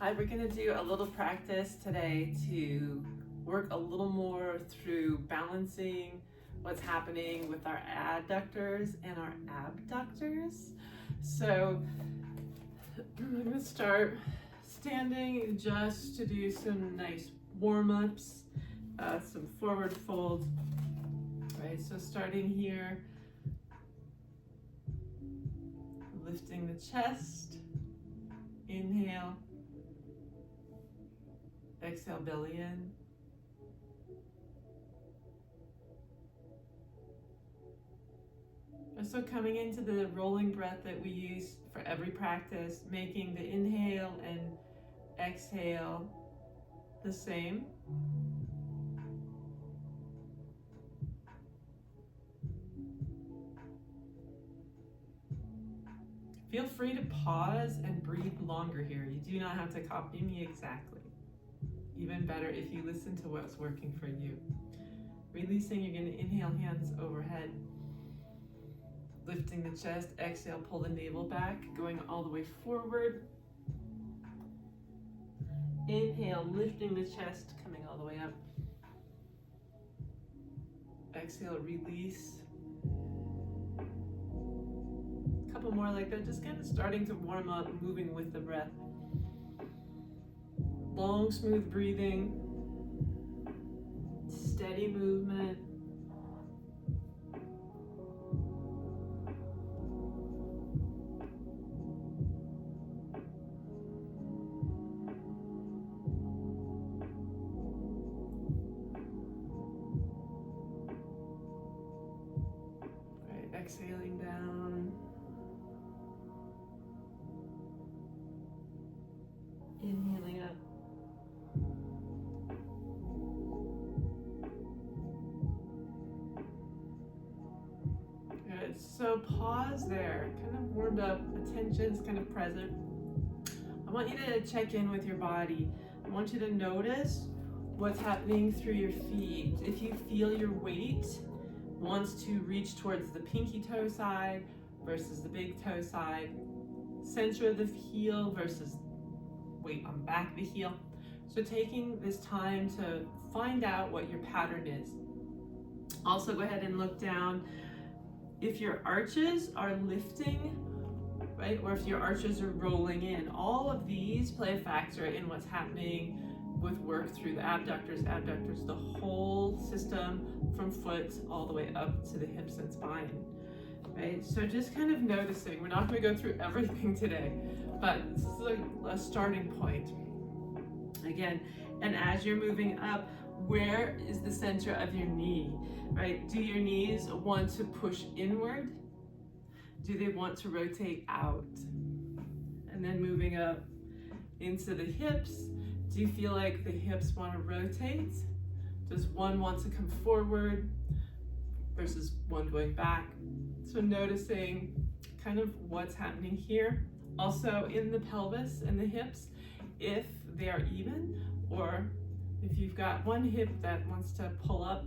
Hi, we're going to do a little practice today to work a little more through balancing what's happening with our adductors and our abductors. So I'm going to start standing just to do some nice warm-ups, some forward folds. Right, so starting here, lifting the chest, inhale, exhale, belly in. So coming into the rolling breath that we use for every practice, making the inhale and exhale the same. Feel free to pause and breathe longer here. You do not have to copy me exactly. Even better if you listen to what's working for you. Releasing, you're going to inhale, hands overhead. Lifting the chest, exhale, pull the navel back, going all the way forward. Inhale, lifting the chest, coming all the way up. Exhale, release. A couple more like that, just kind of starting to warm up, moving with the breath. Long, smooth breathing. Steady movement. Exhaling down. Inhaling up. Good. So pause there. Kind of warmed up. Attention's kind of present. I want you to check in with your body. I want you to notice what's happening through your feet. If you feel your weight wants to reach towards the pinky toe side versus the big toe side, center of the heel versus weight on the back of the heel. So taking this time to find out what your pattern is. Also go ahead and look down. If your arches are lifting, right, or if your arches are rolling in, all of these play a factor in what's happening with work through the abductors, the whole system from foot all the way up to the hips and spine, right? So just kind of noticing, we're not going to go through everything today, but this is a starting point. Again, and as you're moving up, where is the center of your knee, right? Do your knees want to push inward? Do they want to rotate out? And then moving up into the hips, do you feel like the hips want to rotate? Does one want to come forward versus one going back? So noticing kind of what's happening here. Also in the pelvis and the hips, if they are even, or if you've got one hip that wants to pull up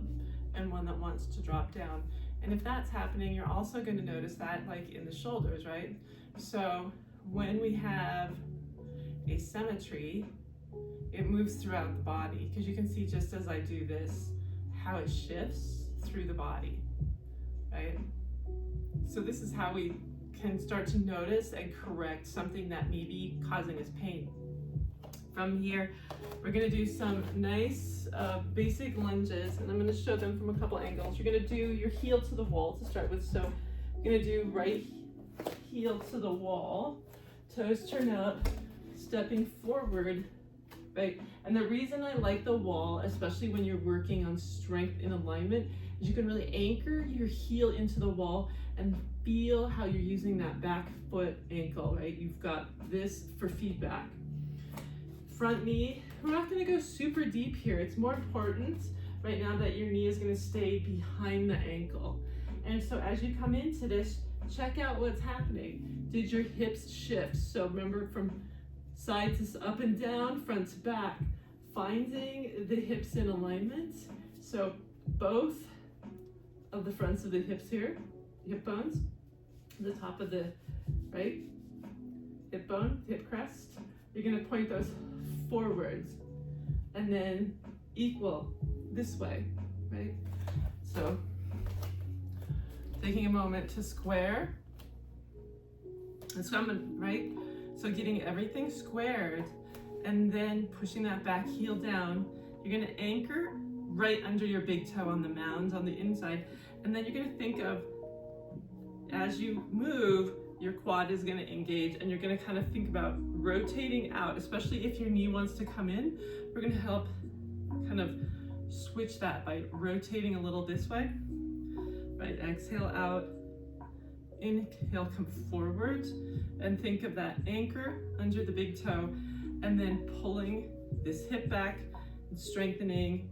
and one that wants to drop down. And if that's happening, you're also going to notice that like in the shoulders, right? So when we have asymmetry, it moves throughout the body, because you can see just as I do this, how it shifts through the body, right? So this is how we can start to notice and correct something that may be causing us pain. From here, we're going to do some nice basic lunges, and I'm going to show them from a couple angles. You're going to do your heel to the wall to start with. So you're going to do right heel to the wall, toes turn up, stepping forward, right? And the reason I like the wall, especially when you're working on strength in alignment, is you can really anchor your heel into the wall and feel how you're using that back foot ankle, right? You've got this for feedback. Front knee, we're not going to go super deep here. It's more important right now that your knee is going to stay behind the ankle. And so as you come into this, check out what's happening. Did your hips shift? So remember, from side to up and down, front to back, finding the hips in alignment. So both of the fronts of the hips here, hip bones, the top of the right hip bone, hip crest, you're gonna point those forwards and then equal this way, right? So taking a moment to square. It's coming, right? So getting everything squared and then pushing that back heel down. You're gonna anchor right under your big toe on the mound on the inside. And then you're gonna think of, as you move, your quad is gonna engage and you're gonna kind of think about rotating out, especially if your knee wants to come in. We're gonna help kind of switch that by rotating a little this way. Right, exhale out, inhale, come forward, and think of that anchor under the big toe, and then pulling this hip back and strengthening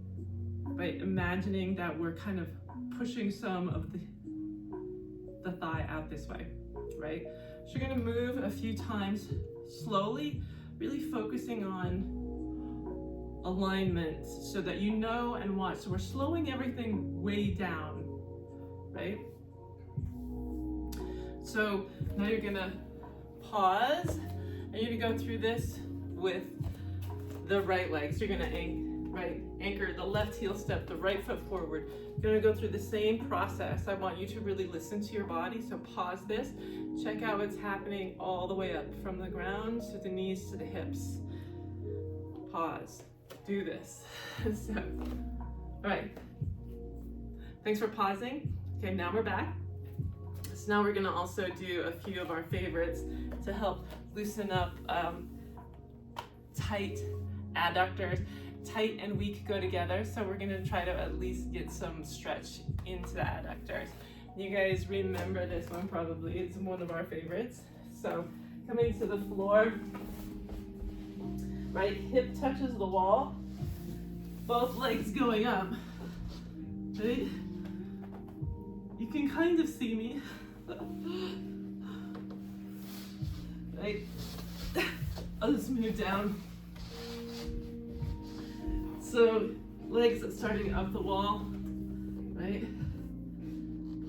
by imagining that we're kind of pushing some of the thigh out this way, right? So you're gonna move a few times slowly, really focusing on alignment so that you know and watch. So we're slowing everything way down, right? So now you're gonna pause and you're gonna go through this with the right leg. So you're gonna anchor the left heel step, the right foot forward. You're gonna go through the same process. I want you to really listen to your body. So pause this, check out what's happening all the way up from the ground to the knees to the hips. Pause, do this. So, all right, thanks for pausing. Okay, now we're back. So now we're gonna also do a few of our favorites to help loosen up tight adductors. Tight and weak go together, so we're gonna try to at least get some stretch into the adductors. You guys remember this one probably, it's one of our favorites. So coming to the floor, right hip touches the wall, both legs going up, right? You can kind of see me, right? I'll just move down. So legs starting up the wall, right?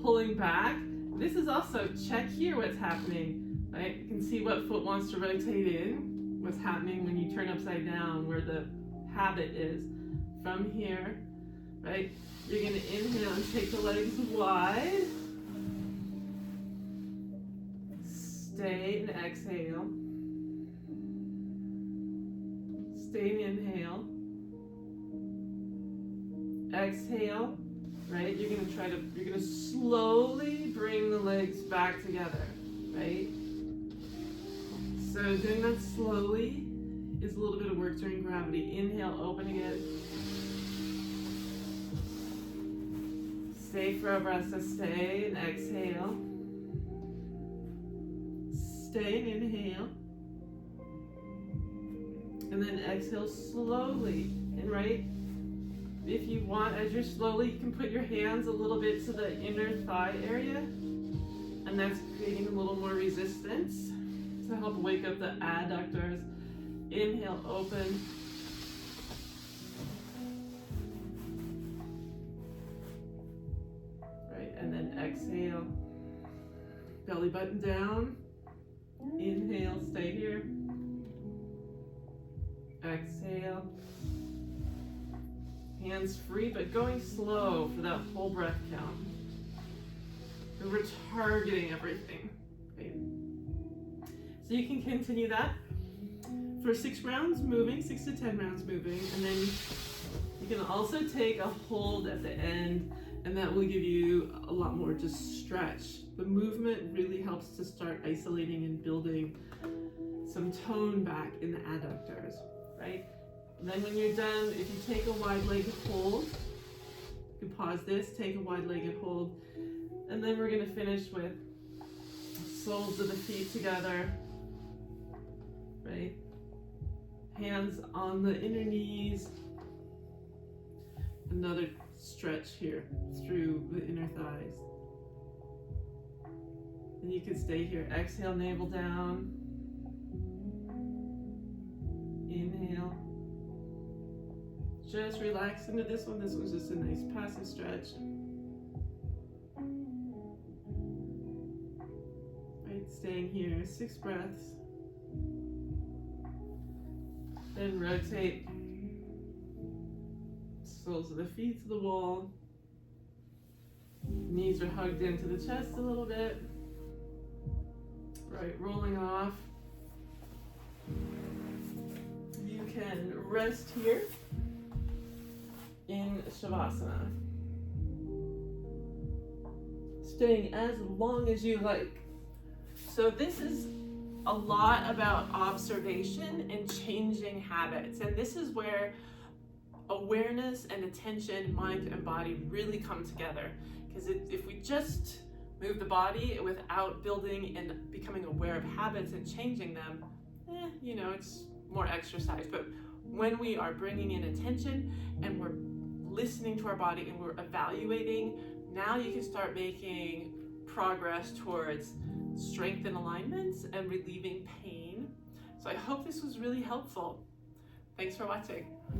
Pulling back. This is also, check here what's happening, right? You can see what foot wants to rotate in, what's happening when you turn upside down, where the habit is. From here, right? You're gonna inhale and take the legs wide. Stay and exhale. Stay and inhale. Exhale, right? You're gonna slowly bring the legs back together, right? So doing that slowly is a little bit of work during gravity. Inhale, opening it. Stay for a breath, so stay and exhale. Stay and inhale. And then exhale slowly, and right? If you want, as you're slowly, you can put your hands a little bit to the inner thigh area, and that's creating a little more resistance to help wake up the adductors. Inhale, open. Right, and then exhale. Belly button down. Inhale, stay here. Exhale. Hands free, but going slow for that whole breath count. And we're targeting everything. Okay. So you can continue that for 6 rounds moving, 6 to 10 rounds moving, and then you can also take a hold at the end, and that will give you a lot more just stretch. The movement really helps to start isolating and building some tone back in the adductors, right? And then when you're done, if you take a wide-legged hold, you can pause this, take a wide-legged hold, and then we're gonna finish with soles of the feet together, right? Hands on the inner knees. Another stretch here through the inner thighs. And you can stay here. Exhale, navel down. Inhale. Just relax into this one. This one's just a nice passive stretch. Right, staying here, 6 breaths. And rotate soles of the feet to the wall. Knees are hugged into the chest a little bit. Right, rolling off. You can rest here in Shavasana. Staying as long as you like. So this is a lot about observation and changing habits. And this is where awareness and attention, mind and body really come together. Because if we just move the body without building and becoming aware of habits and changing them, you know, it's more exercise. But when we are bringing in attention and we're listening to our body and we're evaluating, now you can start making progress towards strength and alignments and relieving pain. So I hope this was really helpful. Thanks for watching.